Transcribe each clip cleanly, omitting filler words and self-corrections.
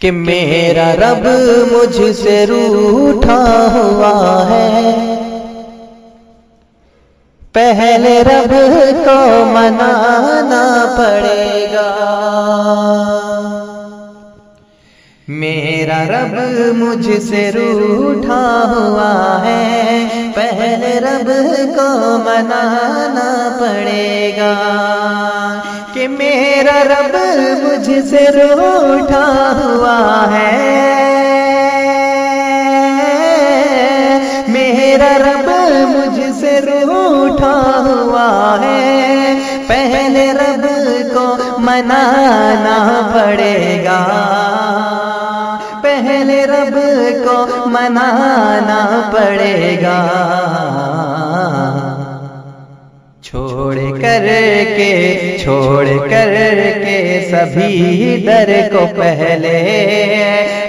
کہ میرا رب مجھ سے روٹھا ہوا ہے، پہلے رب کو منانا پڑے گا۔ میرا رب مجھ سے روٹھا ہوا ہے، پہلے رب کو منانا پڑے گا کہ میرا رب مجھ سے روٹھا ہوا ہے، میرا رب مجھ سے روٹھا ہوا ہے، پہلے رب کو منانا پڑے گا، پہلے رب کو منانا پڑے گا۔ چھوڑ کر کے سبھی در کو پہلے،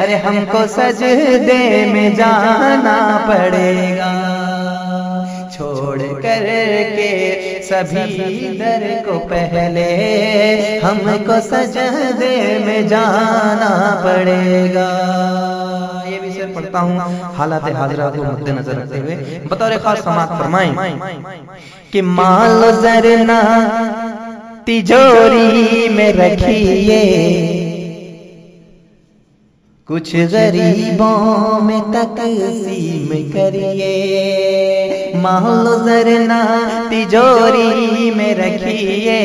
ارے ہم کو سجدے میں جانا پڑے گا۔ چھوڑ کر کے سبھی در کو پہلے، ہم کو سجدے میں جانا پڑے گا۔ یہ بھی شعر پڑھتا ہوں حالات حاضرہ کو مد نظر رکھتے ہوئے، بطور خاص سماعت فرمائیں کہ مال و زر نہ تجوری میں رکھیے، کچھ غریبوں میں تقسیم کریے۔ مال و زر نہ تجوری میں رکھیے،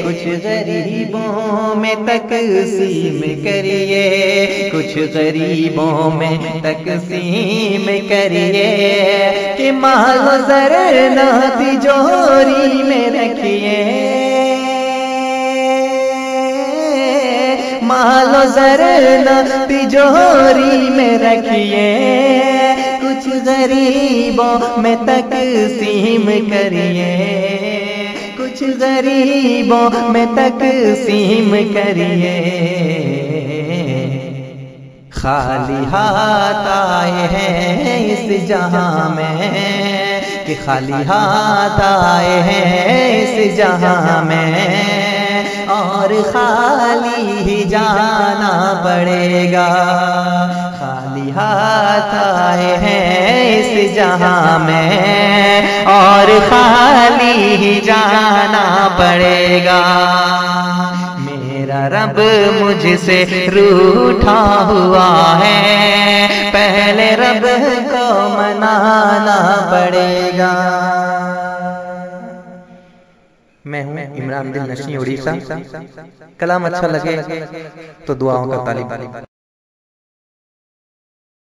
کچھ غریبوں میں تقسیم کریے، کچھ غریبوں میں تقسیم کریے کہ مال و زر نہ تجوری میں رکھیے، مال و زر نہ تجوری میں رکھیے، کچھ غریبوں میں تقسیم کریے، کچھ غریبوں میں تقسیم کریے۔ خالی ہاتھ آئے ہیں اس جہاں میں، کہ خالی ہاتھ آئے ہیں اس جہاں میں، اور خالی ہی جانا پڑے گا۔ خالی ہاتھ آئے ہیں اس جہاں میں، اور خالی ہی جانا پڑے گا۔ میرا رب مجھ سے روٹھا ہوا ہے، پہلے رب کو منانا پڑے گا۔ میں ہوں عمران دل نشیں اڑیسہ۔ کلام اچھا لگے تو دعاؤں کا طالب